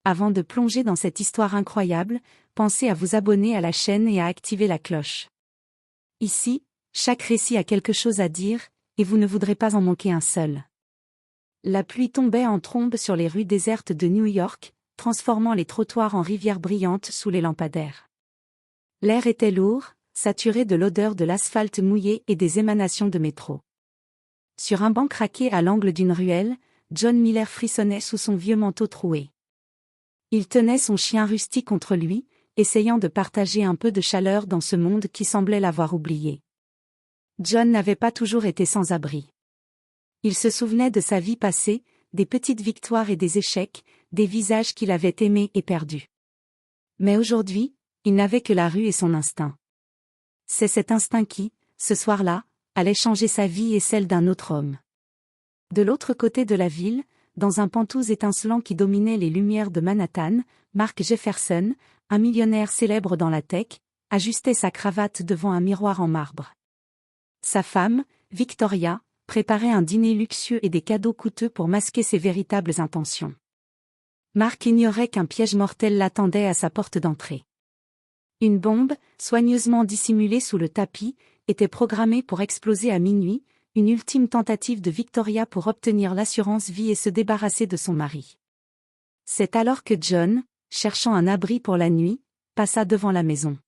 Avant de plonger dans cette histoire incroyable, pensez à vous abonner à la chaîne et à activer la cloche. Ici, chaque récit a quelque chose à dire, et vous ne voudrez pas en manquer un seul. La pluie tombait en trombe sur les rues désertes de New York, transformant les trottoirs en rivières brillantes sous les lampadaires. L'air était lourd, saturé de l'odeur de l'asphalte mouillé et des émanations de métro. Sur un banc craqué à l'angle d'une ruelle, John Miller frissonnait sous son vieux manteau troué. Il tenait son chien rustique contre lui, essayant de partager un peu de chaleur dans ce monde qui semblait l'avoir oublié. John n'avait pas toujours été sans abri. Il se souvenait de sa vie passée, des petites victoires et des échecs, des visages qu'il avait aimés et perdus. Mais aujourd'hui, il n'avait que la rue et son instinct. C'est cet instinct qui, ce soir-là, allait changer sa vie et celle d'un autre homme. De l'autre côté de la ville, dans un penthouse étincelant qui dominait les lumières de Manhattan, Mark Jefferson, un millionnaire célèbre dans la tech, ajustait sa cravate devant un miroir en marbre. Sa femme, Victoria, préparait un dîner luxueux et des cadeaux coûteux pour masquer ses véritables intentions. Mark ignorait qu'un piège mortel l'attendait à sa porte d'entrée. Une bombe, soigneusement dissimulée sous le tapis, était programmée pour exploser à minuit, une ultime tentative de Victoria pour obtenir l'assurance vie et se débarrasser de son mari. C'est alors que John, cherchant un abri pour la nuit, passa devant la maison.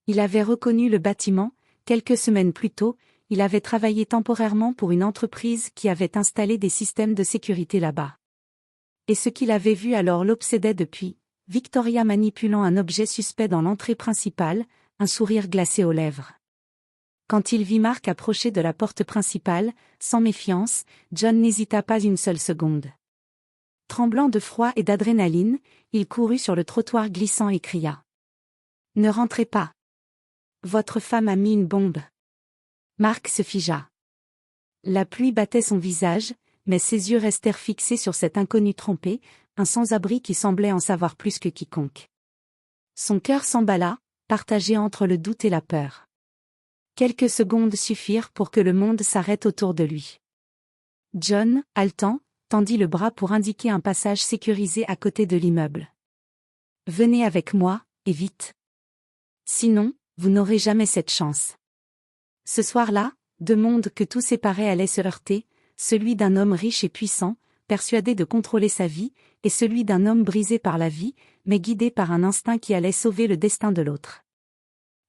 Il avait reconnu le bâtiment, quelques semaines plus tôt, il avait travaillé temporairement pour une entreprise qui avait installé des systèmes de sécurité là-bas. Et ce qu'il avait vu alors l'obsédait depuis, Victoria manipulant un objet suspect dans l'entrée principale, un sourire glacé aux lèvres. Quand il vit Mark approcher de la porte principale, sans méfiance, John n'hésita pas une seule seconde. Tremblant de froid et d'adrénaline, il courut sur le trottoir glissant et cria. « Ne rentrez pas. Votre femme a mis une bombe. » Mark se figea. La pluie battait son visage, mais ses yeux restèrent fixés sur cet inconnu trompé, un sans-abri qui semblait en savoir plus que quiconque. Son cœur s'emballa, partagé entre le doute et la peur. Quelques secondes suffirent pour que le monde s'arrête autour de lui. John, haletant, tendit le bras pour indiquer un passage sécurisé à côté de l'immeuble. « Venez avec moi, et vite. Sinon, vous n'aurez jamais cette chance. » Ce soir-là, deux mondes que tout séparait allaient se heurter, celui d'un homme riche et puissant, persuadé de contrôler sa vie, et celui d'un homme brisé par la vie, mais guidé par un instinct qui allait sauver le destin de l'autre.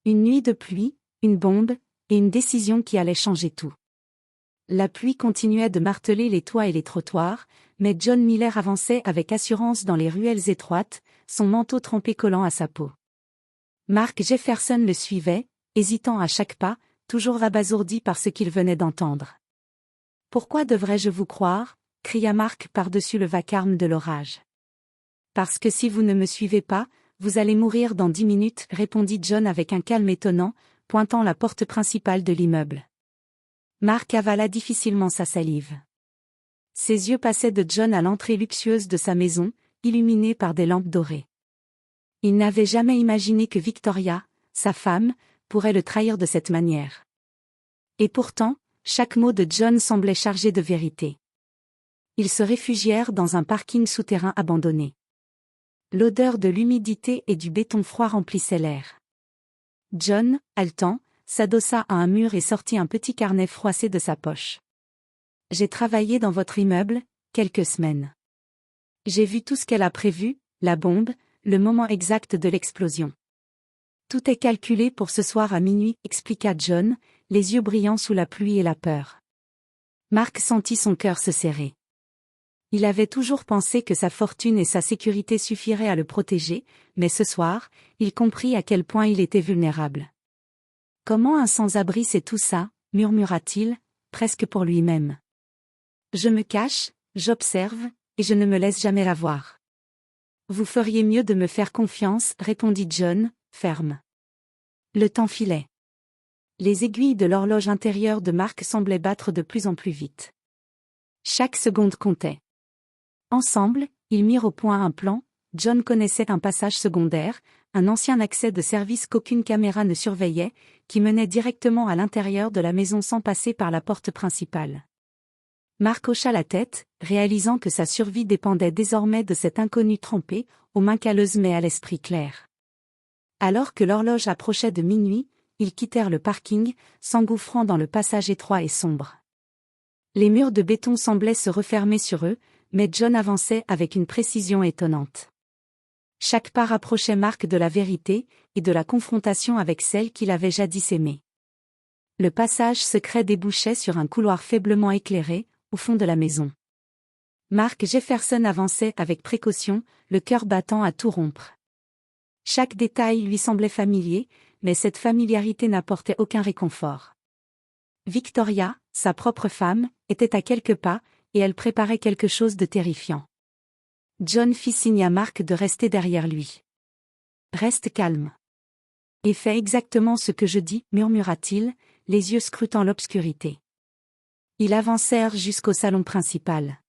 Une nuit de pluie, une bombe, et une décision qui allait changer tout. La pluie continuait de marteler les toits et les trottoirs, mais John Miller avançait avec assurance dans les ruelles étroites, son manteau trempé collant à sa peau. Mark Jefferson le suivait, hésitant à chaque pas, toujours abasourdi par ce qu'il venait d'entendre. « Pourquoi devrais-je vous croire ?» cria Mark par-dessus le vacarme de l'orage. « Parce que si vous ne me suivez pas, vous allez mourir dans 10 minutes, répondit John avec un calme étonnant, pointant la porte principale de l'immeuble. Mark avala difficilement sa salive. Ses yeux passaient de John à l'entrée luxueuse de sa maison, illuminée par des lampes dorées. Il n'avait jamais imaginé que Victoria, sa femme, pourrait le trahir de cette manière. Et pourtant, chaque mot de John semblait chargé de vérité. Ils se réfugièrent dans un parking souterrain abandonné. L'odeur de l'humidité et du béton froid remplissait l'air. John, haletant, s'adossa à un mur et sortit un petit carnet froissé de sa poche. « J'ai travaillé dans votre immeuble, quelques semaines. J'ai vu tout ce qu'elle a prévu, la bombe, le moment exact de l'explosion. Tout est calculé pour ce soir à minuit, expliqua John, les yeux brillants sous la pluie et la peur. Mark sentit son cœur se serrer. Il avait toujours pensé que sa fortune et sa sécurité suffiraient à le protéger, mais ce soir, il comprit à quel point il était vulnérable. « Comment un sans-abri sait tout ça ?» murmura-t-il, presque pour lui-même. « Je me cache, j'observe, et je ne me laisse jamais la voir. »« Vous feriez mieux de me faire confiance, » répondit John, ferme. Le temps filait. Les aiguilles de l'horloge intérieure de Mark semblaient battre de plus en plus vite. Chaque seconde comptait. Ensemble, ils mirent au point un plan. John connaissait un passage secondaire, un ancien accès de service qu'aucune caméra ne surveillait, qui menait directement à l'intérieur de la maison sans passer par la porte principale. Marc hocha la tête, réalisant que sa survie dépendait désormais de cet inconnu trempé, aux mains calleuses mais à l'esprit clair. Alors que l'horloge approchait de minuit, ils quittèrent le parking, s'engouffrant dans le passage étroit et sombre. Les murs de béton semblaient se refermer sur eux, mais John avançait avec une précision étonnante. Chaque pas rapprochait Marc de la vérité, et de la confrontation avec celle qu'il avait jadis aimée. Le passage secret débouchait sur un couloir faiblement éclairé, au fond de la maison. Mark Jefferson avançait avec précaution, le cœur battant à tout rompre. Chaque détail lui semblait familier, mais cette familiarité n'apportait aucun réconfort. Victoria, sa propre femme, était à quelques pas, et elle préparait quelque chose de terrifiant. John fit signe à Mark de rester derrière lui. « Reste calme. Et fais exactement ce que je dis, murmura-t-il, les yeux scrutant l'obscurité. Ils avancèrent jusqu'au salon principal.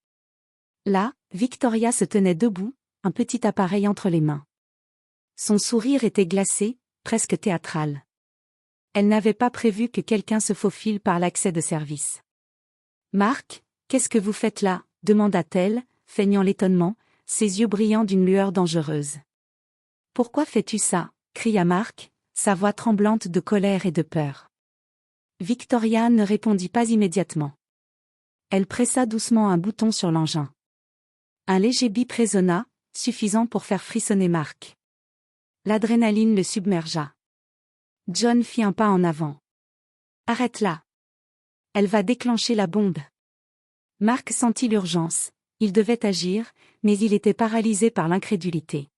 Là, Victoria se tenait debout, un petit appareil entre les mains. Son sourire était glacé, presque théâtral. Elle n'avait pas prévu que quelqu'un se faufile par l'accès de service. « Marc, qu'est-ce que vous faites là ?» demanda-t-elle, feignant l'étonnement, ses yeux brillant d'une lueur dangereuse. « Pourquoi fais-tu ça ?» cria Marc, sa voix tremblante de colère et de peur. Victoria ne répondit pas immédiatement. Elle pressa doucement un bouton sur l'engin. Un léger bip résonna, suffisant pour faire frissonner Marc. L'adrénaline le submergea. John fit un pas en avant. « Arrête-la. Elle va déclencher la bombe. » Marc sentit l'urgence, il devait agir, mais il était paralysé par l'incrédulité.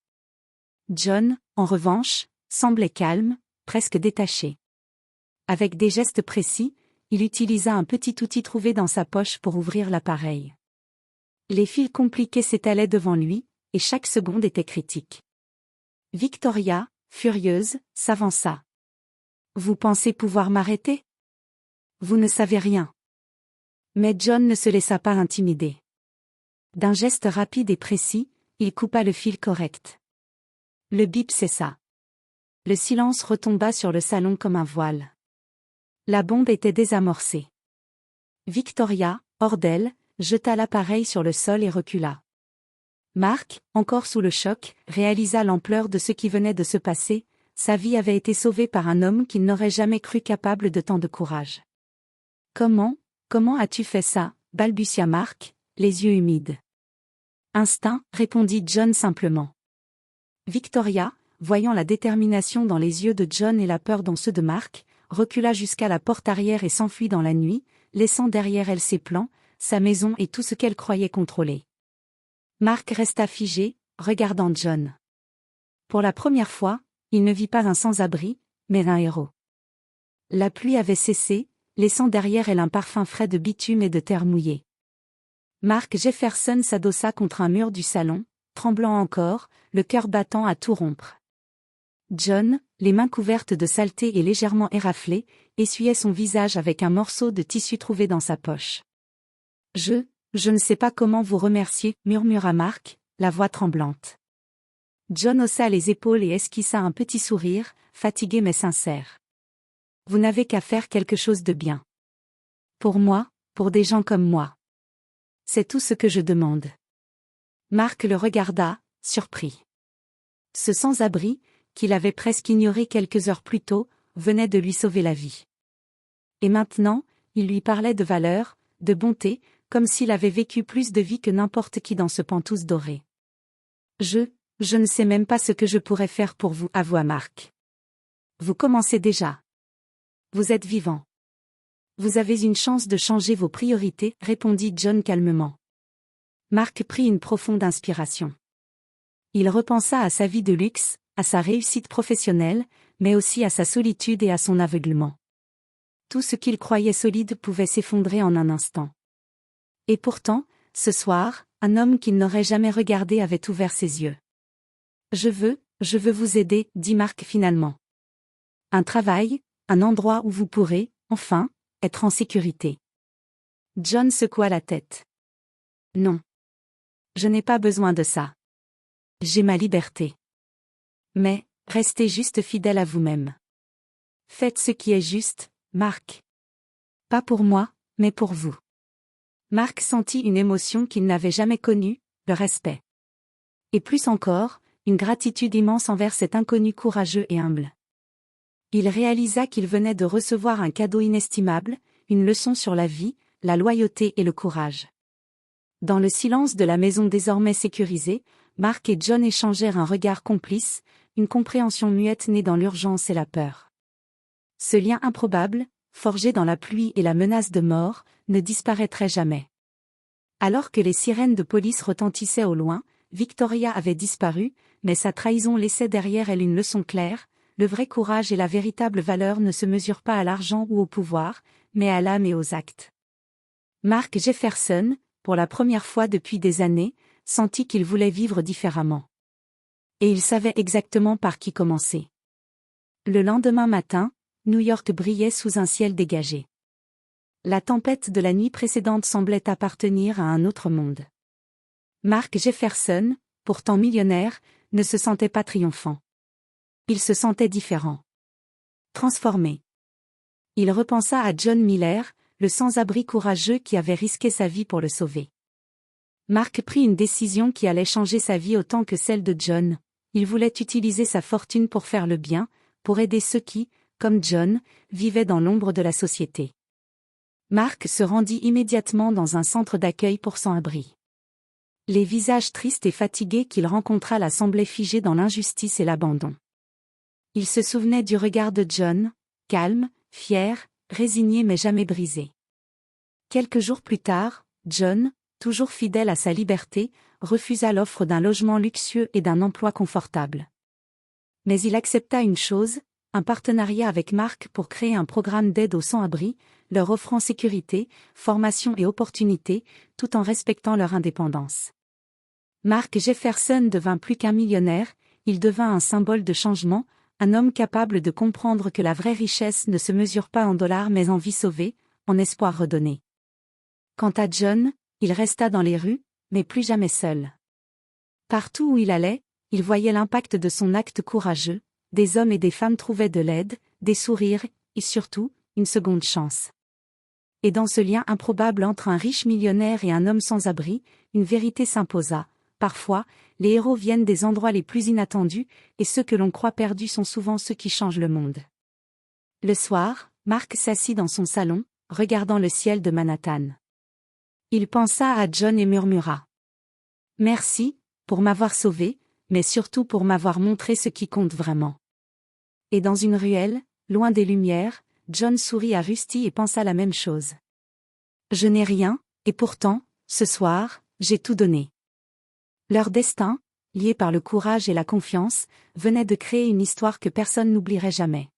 John, en revanche, semblait calme, presque détaché. Avec des gestes précis, il utilisa un petit outil trouvé dans sa poche pour ouvrir l'appareil. Les fils compliqués s'étalaient devant lui, et chaque seconde était critique. Victoria, furieuse, s'avança. « Vous pensez pouvoir m'arrêter ? Vous ne savez rien. » Mais John ne se laissa pas intimider. D'un geste rapide et précis, il coupa le fil correct. Le bip cessa. Le silence retomba sur le salon comme un voile. La bombe était désamorcée. Victoria, hors d'elle, jeta l'appareil sur le sol et recula. Marc, encore sous le choc, réalisa l'ampleur de ce qui venait de se passer, sa vie avait été sauvée par un homme qu'il n'aurait jamais cru capable de tant de courage. « Comment as-tu fait ça ?» balbutia Marc, les yeux humides. « Instinct, répondit John simplement. Victoria, voyant la détermination dans les yeux de John et la peur dans ceux de Marc, recula jusqu'à la porte arrière et s'enfuit dans la nuit, laissant derrière elle ses plans, sa maison et tout ce qu'elle croyait contrôler. Marc resta figé, regardant John. Pour la première fois, il ne vit pas un sans-abri, mais un héros. La pluie avait cessé, laissant derrière elle un parfum frais de bitume et de terre mouillée. Mark Jefferson s'adossa contre un mur du salon, tremblant encore, le cœur battant à tout rompre. John, les mains couvertes de saleté et légèrement éraflées, essuyait son visage avec un morceau de tissu trouvé dans sa poche. « Je ne sais pas comment vous remercier, » murmura Marc, la voix tremblante. John haussa les épaules et esquissa un petit sourire, fatigué mais sincère. « Vous n'avez qu'à faire quelque chose de bien. Pour moi, pour des gens comme moi. C'est tout ce que je demande. » Marc le regarda, surpris. Ce sans-abri, qu'il avait presque ignoré quelques heures plus tôt, venait de lui sauver la vie. Et maintenant, il lui parlait de valeur, de bonté, comme s'il avait vécu plus de vie que n'importe qui dans ce Penthouse doré. « Je ne sais même pas ce que je pourrais faire pour vous, » avoua Marc. « Vous commencez déjà. Vous êtes vivant. Vous avez une chance de changer vos priorités, » répondit John calmement. Marc prit une profonde inspiration. Il repensa à sa vie de luxe, à sa réussite professionnelle, mais aussi à sa solitude et à son aveuglement. Tout ce qu'il croyait solide pouvait s'effondrer en un instant. Et pourtant, ce soir, un homme qu'il n'aurait jamais regardé avait ouvert ses yeux. « Je veux vous aider, » dit Marc finalement. « Un travail, un endroit où vous pourrez, enfin, être en sécurité. » John secoua la tête. « Non. Je n'ai pas besoin de ça. J'ai ma liberté. Mais, restez juste fidèle à vous-même. Faites ce qui est juste, Marc. Pas pour moi, mais pour vous. » Mark sentit une émotion qu'il n'avait jamais connue, le respect. Et plus encore, une gratitude immense envers cet inconnu courageux et humble. Il réalisa qu'il venait de recevoir un cadeau inestimable, une leçon sur la vie, la loyauté et le courage. Dans le silence de la maison désormais sécurisée, Mark et John échangèrent un regard complice, une compréhension muette née dans l'urgence et la peur. Ce lien improbable, forgé dans la pluie et la menace de mort, ne disparaîtrait jamais. Alors que les sirènes de police retentissaient au loin, Victoria avait disparu, mais sa trahison laissait derrière elle une leçon claire: le vrai courage et la véritable valeur ne se mesurent pas à l'argent ou au pouvoir, mais à l'âme et aux actes. Mark Jefferson, pour la première fois depuis des années, sentit qu'il voulait vivre différemment. Et il savait exactement par qui commencer. Le lendemain matin, New York brillait sous un ciel dégagé. La tempête de la nuit précédente semblait appartenir à un autre monde. Mark Jefferson, pourtant millionnaire, ne se sentait pas triomphant. Il se sentait différent. Transformé. Il repensa à John Miller, le sans-abri courageux qui avait risqué sa vie pour le sauver. Mark prit une décision qui allait changer sa vie autant que celle de John. Il voulait utiliser sa fortune pour faire le bien, pour aider ceux qui, comme John, vivaient dans l'ombre de la société. Mark se rendit immédiatement dans un centre d'accueil pour sans-abri. Les visages tristes et fatigués qu'il rencontra la semblaient figés dans l'injustice et l'abandon. Il se souvenait du regard de John, calme, fier, résigné mais jamais brisé. Quelques jours plus tard, John, toujours fidèle à sa liberté, refusa l'offre d'un logement luxueux et d'un emploi confortable. Mais il accepta une chose, un partenariat avec Mark pour créer un programme d'aide aux sans-abri, leur offrant sécurité, formation et opportunités, tout en respectant leur indépendance. Mark Jefferson devint plus qu'un millionnaire, il devint un symbole de changement, un homme capable de comprendre que la vraie richesse ne se mesure pas en dollars mais en vies sauvées, en espoir redonné. Quant à John, il resta dans les rues, mais plus jamais seul. Partout où il allait, il voyait l'impact de son acte courageux, des hommes et des femmes trouvaient de l'aide, des sourires, et surtout, une seconde chance. Et dans ce lien improbable entre un riche millionnaire et un homme sans abri, une vérité s'imposa. Parfois, les héros viennent des endroits les plus inattendus, et ceux que l'on croit perdus sont souvent ceux qui changent le monde. Le soir, Mark s'assit dans son salon, regardant le ciel de Manhattan. Il pensa à John et murmura: « Merci, pour m'avoir sauvé, mais surtout pour m'avoir montré ce qui compte vraiment. » Et dans une ruelle, loin des lumières, John sourit à Rusty et pensa la même chose. « Je n'ai rien, et pourtant, ce soir, j'ai tout donné. » Leur destin, lié par le courage et la confiance, venait de créer une histoire que personne n'oublierait jamais.